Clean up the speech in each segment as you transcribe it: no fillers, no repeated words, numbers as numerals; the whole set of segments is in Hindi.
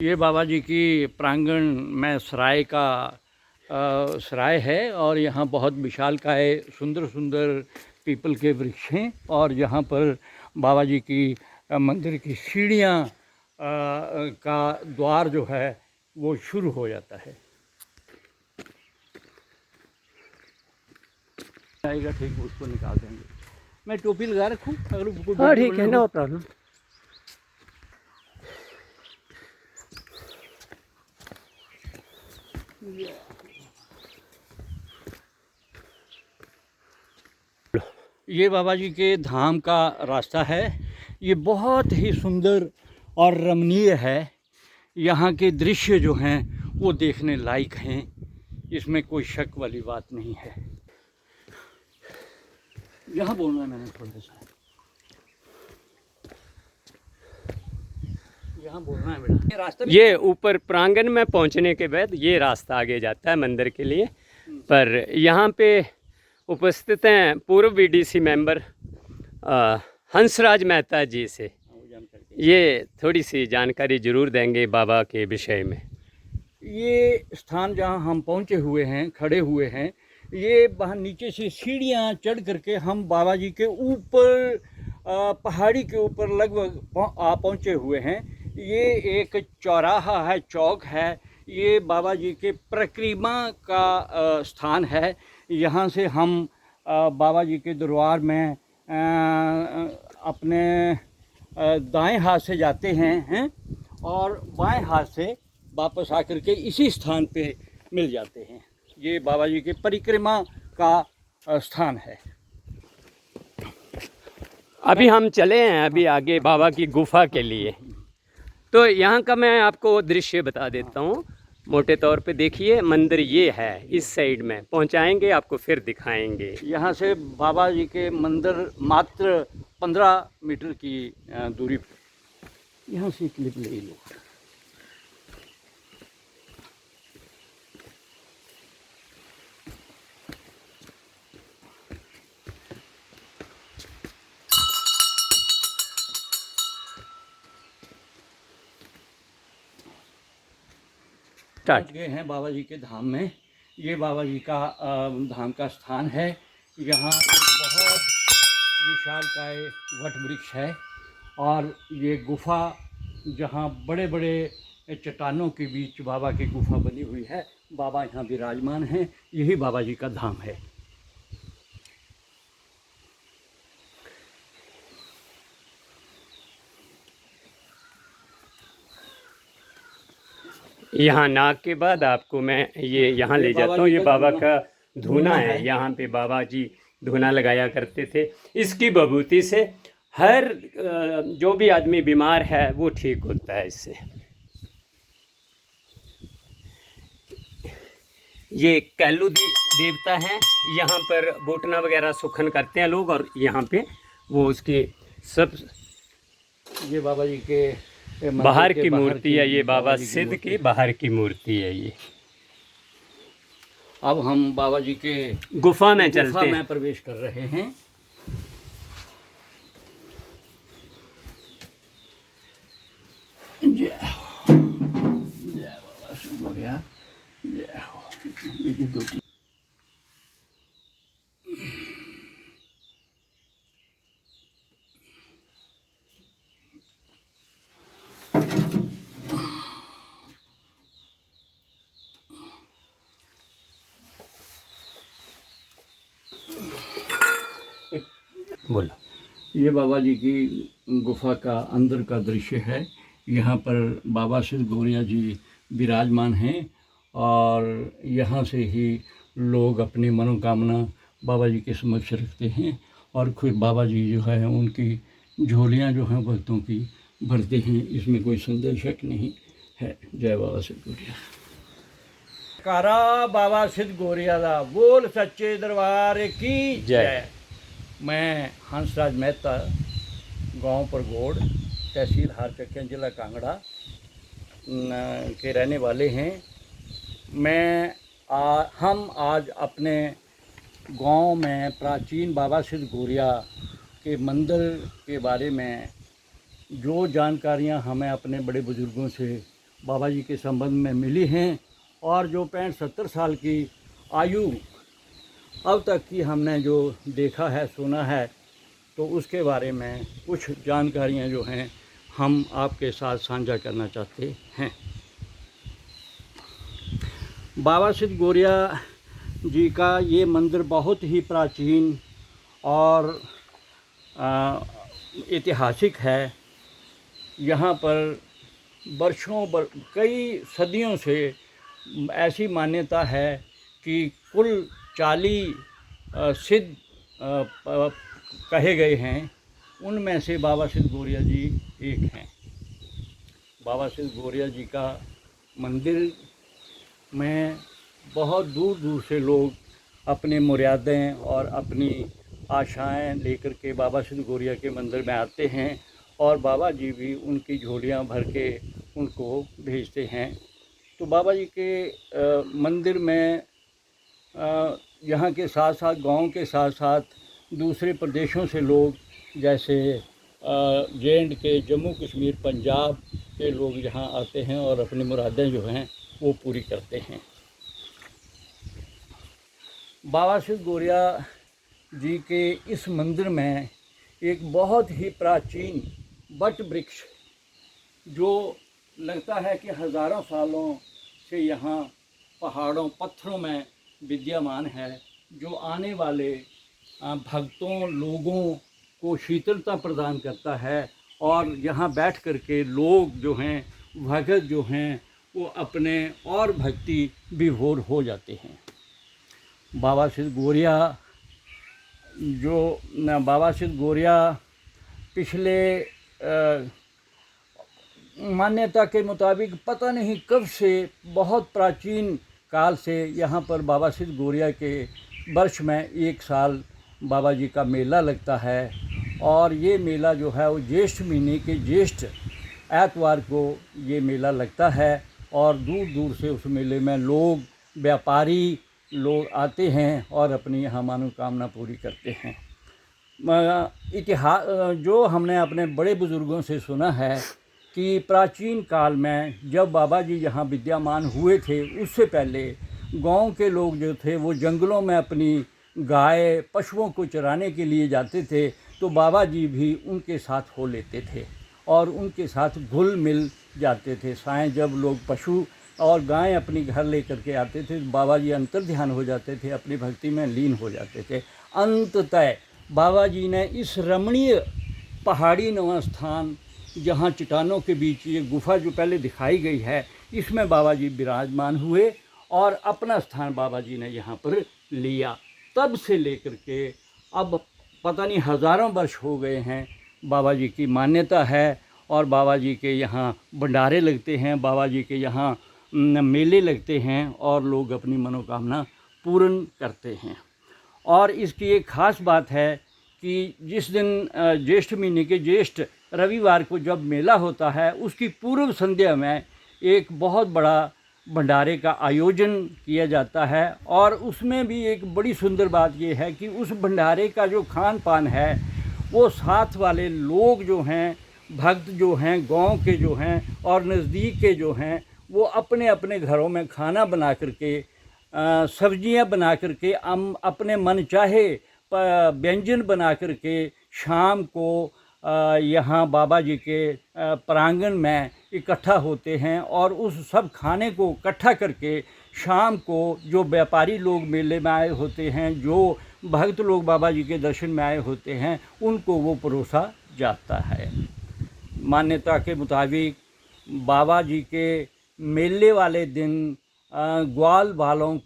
ये बाबा जी की प्रांगण में सराय का सराय है और यहाँ बहुत विशालकाय सुंदर सुंदर पीपल के वृक्ष हैं और यहाँ पर बाबा जी की मंदिर की सीढ़ियाँ का द्वार जो है वो शुरू हो जाता है। आएगा ठीक, उसको निकाल देंगे। मैं टोपी लगा रखूँ अगर? हाँ ठीक है, नो प्रॉब्लम। ये बाबा जी के धाम का रास्ता है। ये बहुत ही सुंदर और रमणीय है। यहाँ के दृश्य जो हैं वो देखने लायक हैं, इसमें कोई शक वाली बात नहीं है। यहाँ बोलना है मैंने थोड़ा सा, यहाँ बोलना है बेटा। ये रास्ता ये ऊपर प्रांगण में पहुंचने के बाद ये रास्ता आगे जाता है मंदिर के लिए। पर यहाँ पे उपस्थित हैं पूर्व बीडीसी मेंबर हंसराज मेहता जी से। ये थोड़ी सी जानकारी जरूर देंगे बाबा के विषय में। ये स्थान जहाँ हम पहुँचे हुए हैं, खड़े हुए हैं, ये वहाँ नीचे से सीढ़ियाँ चढ़ करके हम बाबा जी के ऊपर पहाड़ी के ऊपर लगभग पहुँचे हुए हैं। ये एक चौराहा है, चौक है। ये बाबा जी के परिक्रमा का स्थान है। यहाँ से हम बाबा जी के दरबार में अपने दाएं हाथ से जाते हैं और बाएं हाथ से वापस आकर के इसी स्थान पे मिल जाते हैं। ये बाबा जी के परिक्रमा का स्थान है। अभी हम चले हैं अभी आगे बाबा की गुफा के लिए। तो यहाँ का मैं आपको दृश्य बता देता हूँ मोटे तौर पे। देखिए मंदिर ये है, इस साइड में पहुँचाएंगे आपको, फिर दिखाएंगे। यहाँ से बाबा जी के मंदिर मात्र 15 मीटर की दूरी। यहाँ से क्लिप ले लो। पहुँच गए हैं बाबा जी के धाम में। ये बाबा जी का धाम का स्थान है। यहाँ बहुत विशालकाय वट वृक्ष है और ये गुफा जहाँ बड़े बड़े चट्टानों के बीच बाबा की गुफा बनी हुई है। बाबा यहाँ विराजमान हैं। यही बाबा जी का धाम है। यहाँ नाग के बाद आपको मैं ये यहाँ ले जाता हूँ। ये बाबा का धूना है। यहाँ पे बाबा जी धूना लगाया करते थे। इसकी विभूति से हर जो भी आदमी बीमार है वो ठीक होता है इससे। ये कैलू देवता है। यहाँ पर बोटना वगैरह सुखन करते हैं लोग और यहाँ पे वो उसके सब। ये बाबा जी के बाहर की मूर्ति है। ये बाबा सिद्ध की बाहर की मूर्ति है ये। अब हम बाबा जी के गुफा में चलते हैं, में प्रवेश कर रहे हैं। जय हो, जय बाबा सिद्ध हो गया। जय हो। बोलो। ये बाबा जी की गुफा का अंदर का दृश्य है। यहाँ पर बाबा सिद्ध गौरिया जी विराजमान हैं और यहाँ से ही लोग अपनी मनोकामना बाबा जी के समक्ष रखते हैं और खुद बाबा जी जो है उनकी झोलियाँ जो हैं भक्तों की भरते हैं। इसमें कोई संदेह शक नहीं है। जय बाबा सिद्ध गौरिया। कारा बाबा सिद्ध गौरिया दा बोल सच्चे दरबार की जय। मैं हंसराज मेहता, गांव परगोड़, तहसील हारचक्कियाँ, जिला कांगड़ा के रहने वाले हैं। हम आज अपने गांव में प्राचीन बाबा सिद्ध गौरिया के मंदिर के बारे में जो जानकारियां हमें अपने बड़े बुजुर्गों से बाबा जी के संबंध में मिली हैं, और जो 65-70 साल की आयु अब तक की हमने जो देखा है, सुना है, तो उसके बारे में कुछ जानकारियां जो हैं हम आपके साथ साझा करना चाहते हैं। बाबा सिद्ध गौरिया जी का ये मंदिर बहुत ही प्राचीन और ऐतिहासिक है। यहाँ पर कई सदियों से ऐसी मान्यता है कि कुल 40 सिद्ध कहे गए हैं, उनमें से बाबा सिद्ध गौरिया जी एक हैं। बाबा सिद्ध गौरिया जी का मंदिर में बहुत दूर दूर से लोग अपने मुरादें और अपनी आशाएं लेकर के बाबा सिद्ध गौरिया के मंदिर में आते हैं, और बाबा जी भी उनकी झोलियां भर के उनको भेजते हैं। तो बाबा जी के मंदिर में यहाँ के साथ साथ, गांव के साथ साथ दूसरे प्रदेशों से लोग, जैसे J&K, जम्मू कश्मीर, पंजाब के लोग यहाँ आते हैं और अपनी मुरादें जो हैं वो पूरी करते हैं। बाबा सिद्ध गौरिया जी के इस मंदिर में एक बहुत ही प्राचीन वट वृक्ष, जो लगता है कि हज़ारों सालों से यहाँ पहाड़ों, पत्थरों में विद्यमान है, जो आने वाले भक्तों, लोगों को शीतलता प्रदान करता है, और यहाँ बैठ कर के लोग जो हैं, भगत जो हैं, वो अपने और भक्ति विभोर हो जाते हैं। बाबा सिद्ध गौरिया पिछले मान्यता के मुताबिक पता नहीं कब से, बहुत प्राचीन काल से यहाँ पर बाबा सिद्ध गौरिया के वर्ष में एक साल बाबा जी का मेला लगता है, और ये मेला जो है वो ज्येष्ठ महीने के ज्येष्ठ एतवार को ये मेला लगता है, और दूर दूर से उस मेले में लोग, व्यापारी लोग आते हैं और अपनी यहाँ मनोकामना पूरी करते हैं। इतिहास जो हमने अपने बड़े बुज़ुर्गों से सुना है कि प्राचीन काल में जब बाबा जी यहाँ विद्यमान हुए थे, उससे पहले गांव के लोग जो थे वो जंगलों में अपनी गाय, पशुओं को चराने के लिए जाते थे, तो बाबा जी भी उनके साथ हो लेते थे और उनके साथ घुल मिल जाते थे। साएं जब लोग पशु और गाय अपनी घर लेकर के आते थे, बाबा जी अंतर ध्यान हो जाते थे, अपनी भक्ति में लीन हो जाते थे। अंततः बाबा जी ने इस रमणीय पहाड़ी नवा स्थान, जहाँ चट्टानों के बीच ये गुफा जो पहले दिखाई गई है, इसमें बाबा जी विराजमान हुए और अपना स्थान बाबा जी ने यहाँ पर लिया। तब से लेकर के अब पता नहीं हज़ारों वर्ष हो गए हैं, बाबा जी की मान्यता है, और बाबा जी के यहाँ भंडारे लगते हैं, बाबा जी के यहाँ मेले लगते हैं, और लोग अपनी मनोकामना पूर्ण करते हैं। और इसकी एक ख़ास बात है कि जिस दिन ज्येष्ठ महीने के ज्येष्ठ रविवार को जब मेला होता है, उसकी पूर्व संध्या में एक बहुत बड़ा भंडारे का आयोजन किया जाता है, और उसमें भी एक बड़ी सुंदर बात ये है कि उस भंडारे का जो खान पान है, वो साथ वाले लोग जो हैं, भक्त जो हैं, गांव के जो हैं और नज़दीक के जो हैं, वो अपने अपने घरों में खाना बना करके, सब्जियां बना करके, अपने मन चाहे व्यंजन बना करके शाम को यहाँ बाबा जी के प्रांगण में इकट्ठा होते हैं, और उस सब खाने को इकट्ठा करके शाम को जो व्यापारी लोग मेले में आए होते हैं, जो भक्त लोग बाबा जी के दर्शन में आए होते हैं, उनको वो परोसा जाता है। मान्यता के मुताबिक बाबा जी के मेले वाले दिन ग्वाल बालों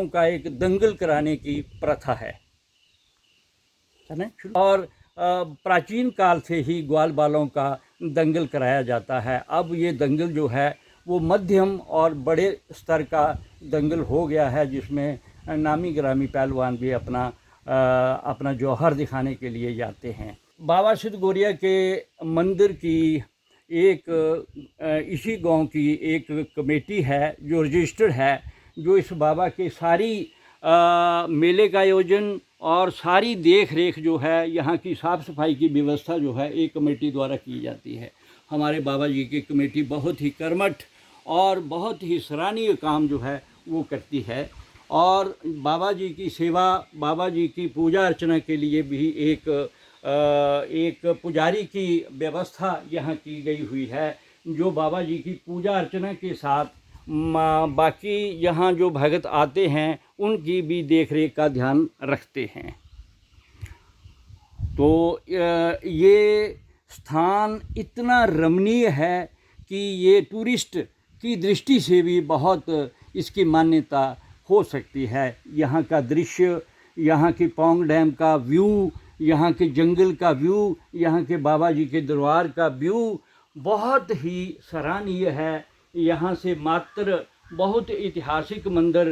का एक दंगल कराने की प्रथा है ना, और प्राचीन काल से ही ग्वाल बालों का दंगल कराया जाता है। अब ये दंगल जो है वो मध्यम और बड़े स्तर का दंगल हो गया है, जिसमें नामी ग्रामी पहलवान भी अपना जौहर दिखाने के लिए जाते हैं। बाबा सिद्ध गौरिया के मंदिर की इसी गांव की एक कमेटी है जो रजिस्टर्ड है, जो इस बाबा के सारी मेले का आयोजन और सारी देख रेख जो है, यहाँ की साफ़ सफाई की व्यवस्था जो है, एक कमेटी द्वारा की जाती है। हमारे बाबा जी की कमेटी बहुत ही कर्मठ और बहुत ही सराहनीय काम जो है वो करती है। और बाबा जी की सेवा, बाबा जी की पूजा अर्चना के लिए भी एक पुजारी की व्यवस्था यहाँ की गई हुई है, जो बाबा जी की पूजा अर्चना के साथ बाकी यहाँ जो भगत आते हैं उनकी भी देख रेख का ध्यान रखते हैं। तो ये स्थान इतना रमणीय है कि ये टूरिस्ट की दृष्टि से भी बहुत इसकी मान्यता हो सकती है। यहाँ का दृश्य, यहाँ की पौंग डैम का व्यू, यहाँ के जंगल का व्यू, यहाँ के बाबा जी के दरबार का व्यू बहुत ही सराहनीय है। यहाँ से मात्र बहुत ऐतिहासिक मंदिर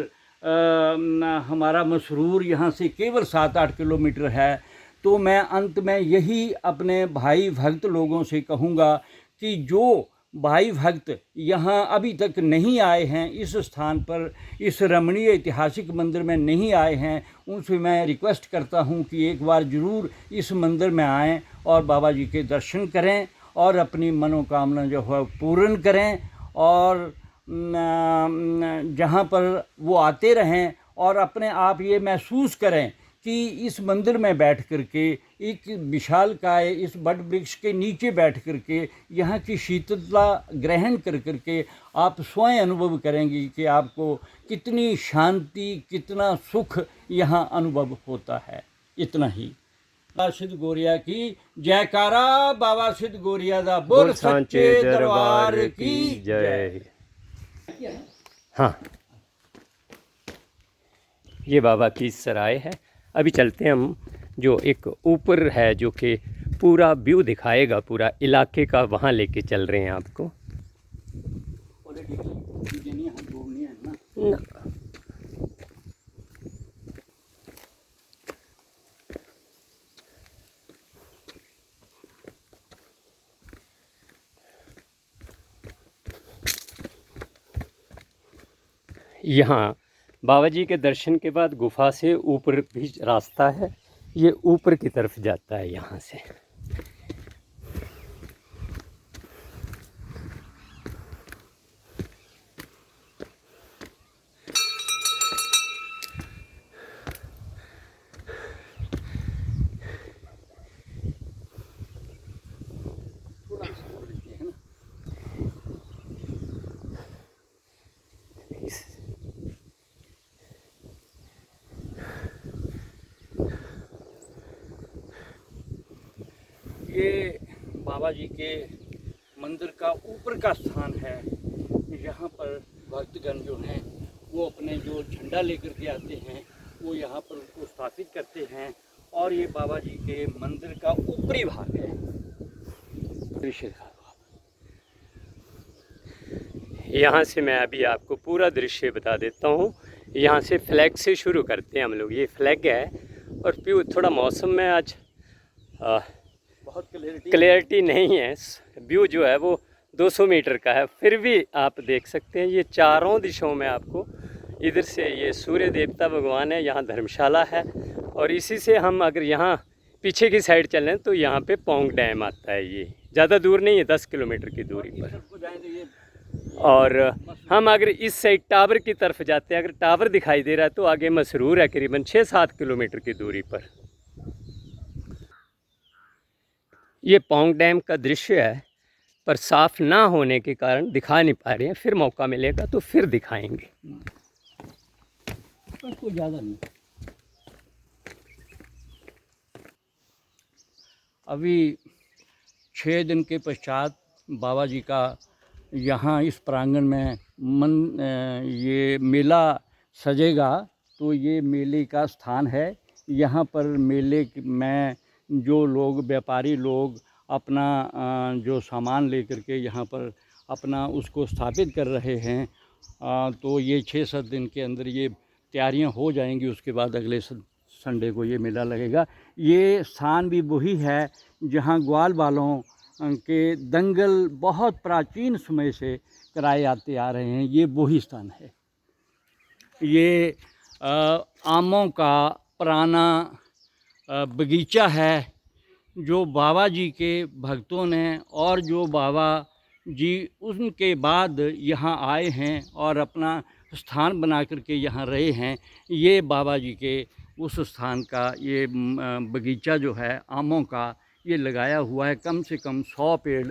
हमारा मशहूर यहाँ से केवल 7-8 किलोमीटर है। तो मैं अंत में यही अपने भाई भक्त लोगों से कहूँगा कि जो भाई भक्त यहाँ अभी तक नहीं आए हैं, इस स्थान पर, इस रमणीय ऐतिहासिक मंदिर में नहीं आए हैं, उनसे मैं रिक्वेस्ट करता हूँ कि एक बार ज़रूर इस मंदिर में आएँ और बाबा जी के दर्शन करें और अपनी मनोकामना जो है पूर्ण करें। और जहाँ पर वो आते रहें और अपने आप ये महसूस करें कि इस मंदिर में बैठ करके, एक विशालकाय इस बट वृक्ष के नीचे बैठ करके यहाँ की शीतलता ग्रहण कर करके आप स्वयं अनुभव करेंगे कि आपको कितनी शांति, कितना सुख यहाँ अनुभव होता है। इतना ही। बाबा सिद्ध गोरिया की जयकारा, बाबा सिद्ध गोरिया दा बोल सच्चे दरबार की जय। हाँ, ये बाबा की सराय है। अभी चलते हैं हम, जो एक ऊपर है जो कि पूरा व्यू दिखाएगा पूरा इलाके का, वहाँ लेके चल रहे हैं आपको ना। यहाँ बाबा जी के दर्शन के बाद गुफा से ऊपर भी रास्ता है, ये ऊपर की तरफ जाता है यहाँ से। ये बाबा जी के मंदिर का ऊपर का स्थान है। यहाँ पर भक्तगण जो हैं वो अपने जो झंडा लेकर के आते हैं वो यहाँ पर उसको स्थापित करते हैं। और ये बाबा जी के मंदिर का ऊपरी भाग है। दृश्य यहाँ से मैं अभी आपको पूरा दृश्य बता देता हूँ। यहाँ से फ्लैग से शुरू करते हैं हम लोग। ये फ्लैग है और फिर थोड़ा मौसम में आज बहुत क्लियरिटी नहीं है। व्यू जो है वो 200 मीटर का है, फिर भी आप देख सकते हैं ये चारों दिशाओं में आपको। इधर से ये सूर्य देवता भगवान है, यहाँ धर्मशाला है, और इसी से हम अगर यहाँ पीछे की साइड चलें तो यहाँ पे पौंग डैम आता है। ये ज़्यादा दूर नहीं है, 10 किलोमीटर की दूरी पर। और हम अगर इस साइड टावर की तरफ जाते हैं, अगर टावर दिखाई दे रहा है तो आगे मसरूर है करीबन 6-7 किलोमीटर की दूरी पर। ये पौंग डैम का दृश्य है, पर साफ ना होने के कारण दिखा नहीं पा रहे हैं। फिर मौका मिलेगा तो फिर दिखाएंगे। कोई ज़्यादा नहीं। अभी 6 दिन के पश्चात बाबा जी का यहाँ इस प्रांगण में ये मेला सजेगा। तो ये मेले का स्थान है। यहाँ पर मेले में जो लोग, व्यापारी लोग अपना जो सामान लेकर के यहाँ पर अपना उसको स्थापित कर रहे हैं। तो ये 6-7 दिन के अंदर ये तैयारियां हो जाएंगी। उसके बाद अगले संडे को ये मेला लगेगा। ये स्थान भी वही है जहाँ ग्वाल वालों के दंगल बहुत प्राचीन समय से कराए आते आ रहे हैं। ये वही स्थान है। ये आमों का पुराना बगीचा है जो बाबा जी के भक्तों ने और जो बाबा जी उनके बाद यहाँ आए हैं और अपना स्थान बना करके यहाँ रहे हैं, ये बाबा जी के उस स्थान का ये बगीचा जो है आमों का, ये लगाया हुआ है, कम से कम 100 पेड़।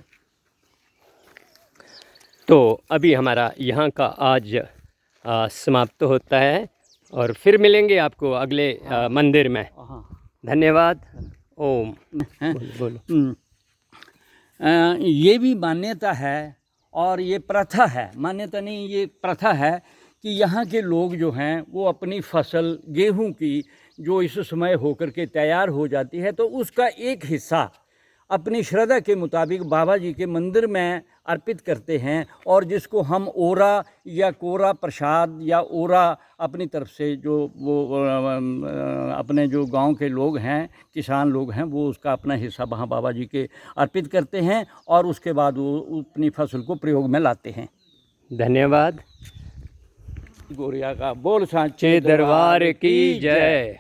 तो अभी हमारा यहाँ का आज समाप्त होता है और फिर मिलेंगे आपको अगले मंदिर में। हाँ, धन्यवाद। ओम। बोलो। ये भी मान्यता है और ये प्रथा है, मान्यता नहीं, ये प्रथा है कि यहाँ के लोग जो हैं वो अपनी फसल गेहूं की जो इस समय होकर के तैयार हो जाती है, तो उसका एक हिस्सा अपनी श्रद्धा के मुताबिक बाबा जी के मंदिर में अर्पित करते हैं, और जिसको हम ओरा या कोरा प्रसाद या ओरा अपनी तरफ से जो वो अपने जो गांव के लोग हैं, किसान लोग हैं, वो उसका अपना हिस्सा वहाँ बाबा जी के अर्पित करते हैं और उसके बाद वो अपनी फसल को प्रयोग में लाते हैं। धन्यवाद। गोरिया का बोल सांचे दरबार की जय।